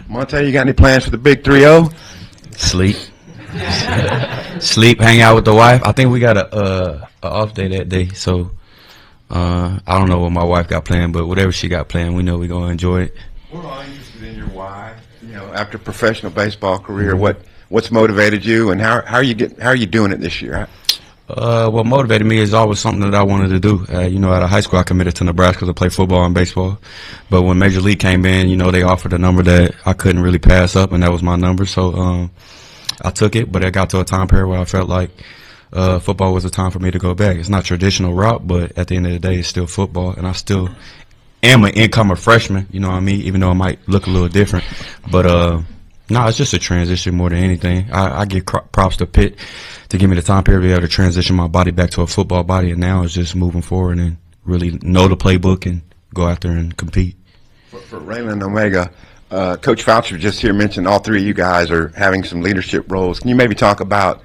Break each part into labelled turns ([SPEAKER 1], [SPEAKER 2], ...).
[SPEAKER 1] Monte, you got any plans for the big 3-0?
[SPEAKER 2] Sleep. Sleep, hang out with the wife. I think we got a off day that day, so I don't know what my wife got planned, but whatever she got planned, we know we're going to enjoy it.
[SPEAKER 1] We're all interested in your why. You know, after a professional baseball career, what's motivated you, and how are you doing it this year?
[SPEAKER 2] What motivated me is always something that I wanted to do. Out of high school, I committed to Nebraska to play football and baseball. But when Major League came in, they offered a number that I couldn't really pass up, and that was my number. So I took it, but it got to a time period where I felt like football was the time for me to go back. It's not traditional route, but at the end of the day, it's still football, and I still am an incoming freshman, you know what I mean, even though it might look a little different. But no, it's just a transition more than anything. I give props to Pitt to give me the time period to be able to transition my body back to a football body, and now it's just moving forward and really know the playbook and go out there and compete.
[SPEAKER 1] For Raylen and Omega, Coach Foucher just here mentioned all three of you guys are having some leadership roles. Can you maybe talk about,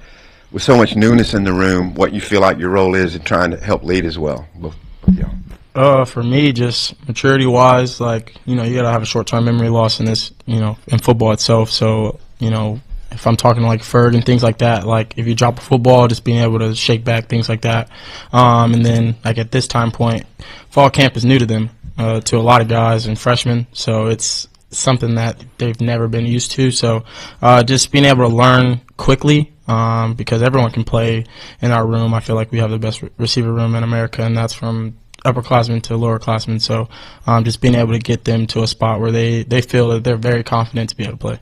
[SPEAKER 1] with so much newness in the room, what you feel like your role is in trying to help lead as well?
[SPEAKER 3] For me, just maturity-wise, you got to have a short-term memory loss in this, in football itself. So, if I'm talking like Ferg and things like that, if you drop a football, just being able to shake back, things like that. And then, at this time point, fall camp is new to them, to a lot of guys and freshmen. So it's something that they've never been used to. So just being able to learn quickly, because everyone can play in our room. I feel like we have the best receiver room in America, and that's from upperclassmen to lowerclassmen. So just being able to get them to a spot where they feel that they're very confident to be able to play.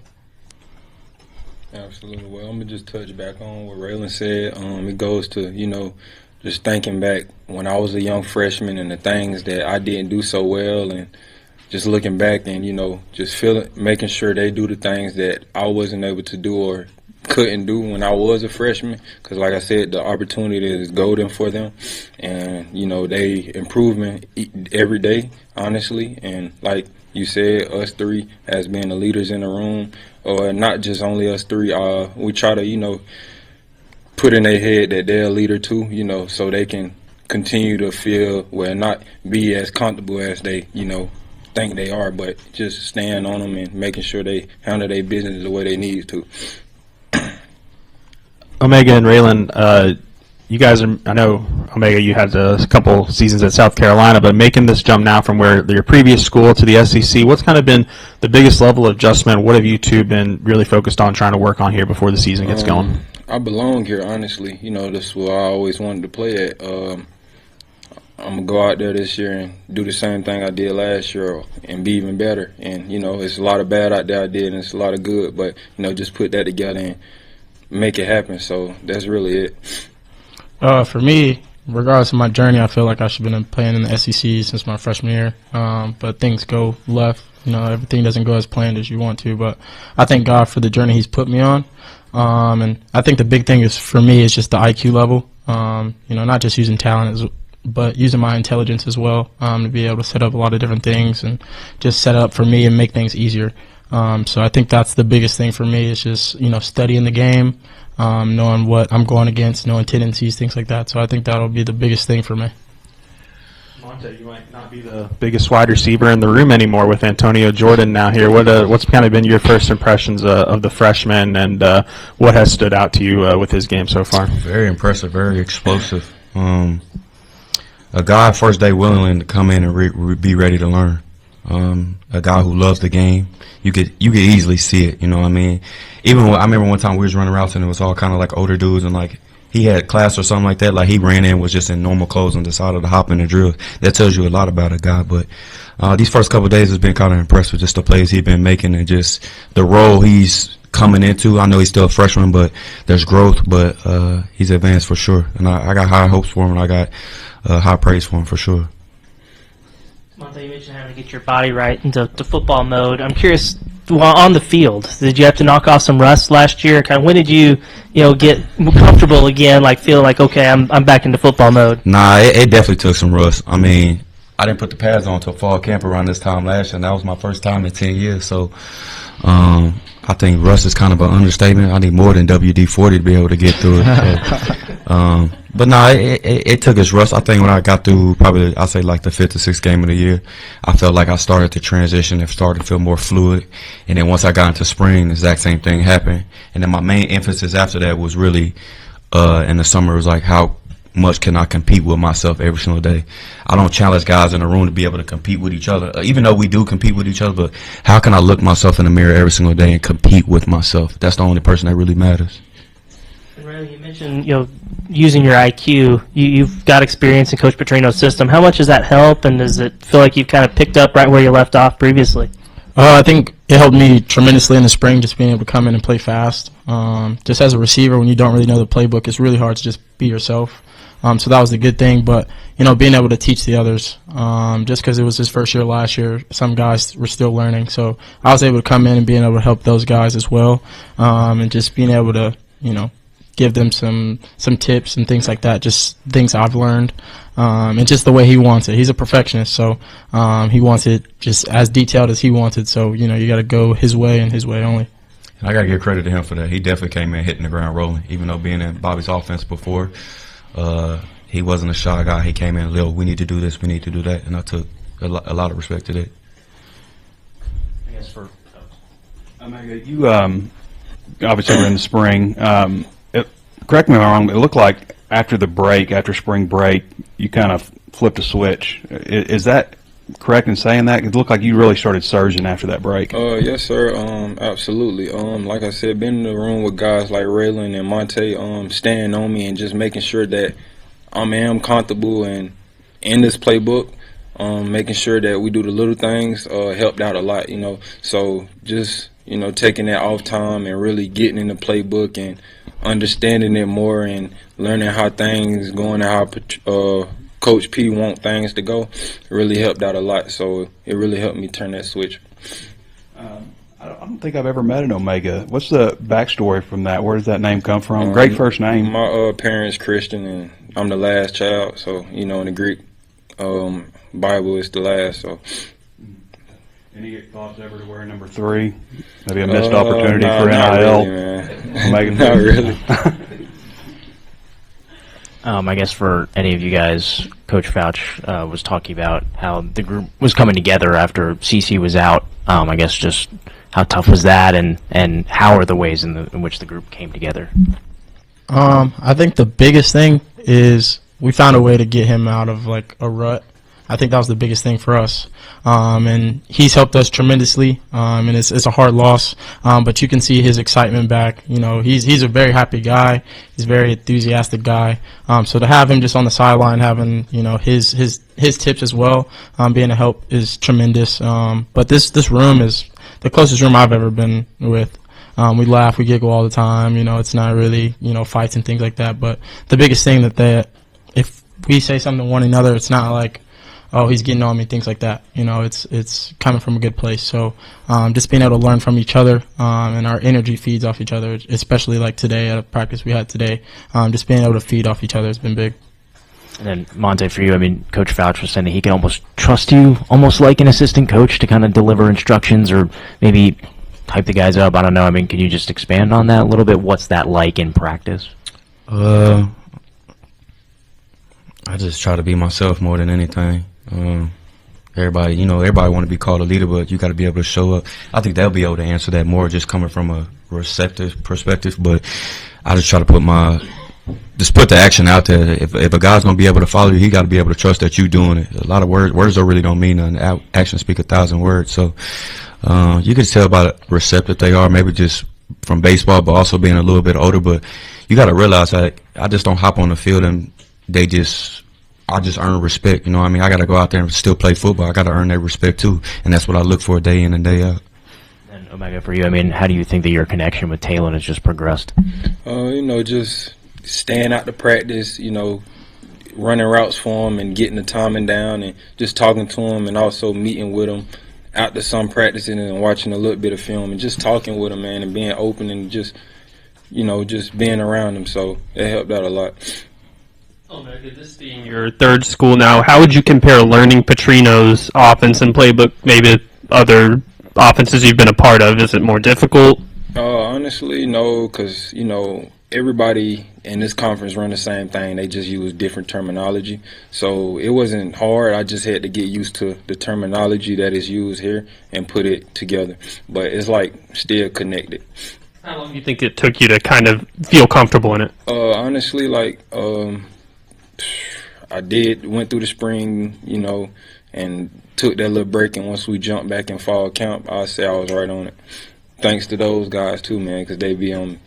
[SPEAKER 4] Absolutely. Well, I'm going to just touch back on what Raylen said. It goes to, just thinking back when I was a young freshman and the things that I didn't do so well, and just looking back and, just making sure they do the things that I wasn't able to do or couldn't do when I was a freshman, because like I said, the opportunity is golden for them, and they improving every day, honestly. And like you said, us three as being the leaders in the room, or not just only us three, we try to put in their head that they're a leader too, so they can continue to feel not be as comfortable as they think they are, but just staying on them and making sure they handle their business the way they need to.
[SPEAKER 5] Omega and Raylen, you guys are, I know, Omega, you had a couple seasons at South Carolina, but making this jump now from your previous school to the SEC, what's kind of been the biggest level of adjustment? What have you two been really focused on trying to work on here before the season gets going?
[SPEAKER 4] I belong here, honestly. This is where I always wanted to play at. I'm going to go out there this year and do the same thing I did last year and be even better. And, it's a lot of bad out there I did, and it's a lot of good, but, just put that together and make it happen. So that's really it.
[SPEAKER 3] For me, regardless of my journey, I feel like I should have been playing in the SEC since my freshman year. But things go left. Everything doesn't go as planned as you want to. But I thank God for the journey He's put me on. And I think the big thing is for me is just the IQ level. Not just using talent, but using my intelligence as well, to be able to set up a lot of different things and just set up for me and make things easier. So I think that's the biggest thing for me is just, studying the game, knowing what I'm going against, knowing tendencies, things like that. So I think that'll be the biggest thing for me.
[SPEAKER 5] Monte, you might not be the biggest wide receiver in the room anymore with Antonio Jordan now here. What's kind of been your first impressions of the freshman, and what has stood out to you with his game so far?
[SPEAKER 2] Very impressive, very explosive. A guy first day willing to come in and be ready to learn. A guy who loves the game. You could easily see it, you know what I mean? Even I remember one time we was running routes and it was all kind of like older dudes, and like he had class or something like that. Like he ran in, was just in normal clothes and decided to hop in the drill. That tells you a lot about a guy. But these first couple of days has been kind of impressed with just the plays he's been making and just the role he's coming into. I know he's still a freshman, but there's growth. But he's advanced for sure, and I got high hopes for him, and I got high praise for him for sure.
[SPEAKER 6] Monte, you mentioned having to get your body right into football mode. I'm curious, on the field, did you have to knock off some rust last year? Kind of when did you get comfortable again, like feeling like, okay, I'm back into football mode?
[SPEAKER 2] Nah, it definitely took some rust. I mean, I didn't put the pads on until fall camp around this time last year, and that was my first time in 10 years. So I think rust is kind of an understatement. I need more than WD-40 to be able to get through it. So, but no, it took its rust. I think when I got through probably, I'd say like the 5th or 6th game of the year, I felt like I started to transition and started to feel more fluid. And then once I got into spring, the exact same thing happened. And then my main emphasis after that was really in the summer was like how much can I compete with myself every single day. I don't challenge guys in the room to be able to compete with each other, even though we do compete with each other, but how can I look myself in the mirror every single day and compete with myself? That's the only person that really matters.
[SPEAKER 6] Raylen, you mentioned using your IQ. You've got experience in Coach Petrino's system. How much does that help, and does it feel like you've kind of picked up right where you left off previously?
[SPEAKER 3] I think it helped me tremendously in the spring, just being able to come in and play fast. Just as a receiver, when you don't really know the playbook, it's really hard to just be yourself. So that was the good thing. But, being able to teach the others, just because it was his first year last year, some guys were still learning. So I was able to come in and being able to help those guys as well, and just being able to, give them some tips and things like that, just things I've learned, and just the way he wants it. He's a perfectionist, so he wants it just as detailed as he wants it. So, you got to go his way and his way only.
[SPEAKER 2] And I got to give credit to him for that. He definitely came in hitting the ground rolling, even though being in Bobby's offense before, he wasn't a shy guy. He came in, Lil, we need to do this, we need to do that, and I took a lot of respect to that.
[SPEAKER 5] I guess for Omega, you obviously were in the spring. Correct me if I'm wrong, it looked like after spring break, you kind of flipped a switch. Is that correct in saying that? It looked like you really started surging after that break.
[SPEAKER 4] Yes, sir. Absolutely. Like I said, been in the room with guys like Raylen and Monte, staying on me and just making sure that I am comfortable and in this playbook. Making sure that we do the little things helped out a lot, So just, taking that off time and really getting in the playbook and understanding it more and learning how things going and how Coach P want things to go really helped out a lot. So it really helped me turn that switch.
[SPEAKER 5] I don't think I've ever met an Omega. What's the backstory from that? Where does that name come from? Great first name.
[SPEAKER 4] My parents Christian, and I'm the last child. So, in the Greek Bible, it's the last. So.
[SPEAKER 5] Any thoughts ever to wear number 3? Maybe a missed opportunity for NIL.
[SPEAKER 4] Not really, man. Not really.
[SPEAKER 7] I guess for any of you guys, Coach Fouch was talking about how the group was coming together after CC was out. I guess just how tough was that, and how are the ways in which the group came together?
[SPEAKER 3] I think the biggest thing is we found a way to get him out of like a rut. I think that was the biggest thing for us, and he's helped us tremendously. And it's a hard loss, but you can see his excitement back. He's a very happy guy. He's a very enthusiastic guy. So to have him just on the sideline, having his tips as well, being a help is tremendous. But this room is the closest room I've ever been with. We laugh, we giggle all the time. It's not really fights and things like that. But the biggest thing that if we say something to one another, it's not like, oh, he's getting on me, things like that. It's coming from a good place. So just being able to learn from each other, and our energy feeds off each other, especially like today at a practice we had today. Just being able to feed off each other has been big.
[SPEAKER 7] And then, Monte, for you, Coach Fouch was saying that he can almost trust you, almost like an assistant coach, to kind of deliver instructions or maybe hype the guys up. I don't know. Can you just expand on that a little bit? What's that like in practice?
[SPEAKER 2] I just try to be myself more than anything. Everybody want to be called a leader, but you got to be able to show up. I think they'll be able to answer that more just coming from a receptive perspective, but I just try to put the action out there. If a guy's going to be able to follow you, he got to be able to trust that you doing it. A lot of words don't really don't mean nothing. Actions speak 1,000 words. So you can tell by receptive they are, maybe just from baseball, but also being a little bit older. But you got to realize that I just don't hop on the field and I just earn respect. I got to go out there and still play football. I got to earn their respect too, and that's what I look for day in and day out.
[SPEAKER 7] And Omega, for you, how do you think that your connection with Talon has just progressed?
[SPEAKER 4] Just staying out to practice, running routes for him and getting the timing down and just talking to him, and also meeting with him after some practicing and watching a little bit of film and just talking with him, man, and being open and just being around him. So it helped out a lot.
[SPEAKER 8] Omega, this being your third school now, how would you compare learning Petrino's offense and playbook maybe to other offenses you've been a part of? Is it more difficult?
[SPEAKER 4] Honestly, no, because, everybody in this conference run the same thing. They just use different terminology. So it wasn't hard. I just had to get used to the terminology that is used here and put it together. But it's still connected.
[SPEAKER 8] How long do you think it took you to kind of feel comfortable in it?
[SPEAKER 4] Honestly, I went through the spring, and took that little break. And once we jumped back in fall camp, I'd say I was right on it. Thanks to those guys too, man, because they be on me.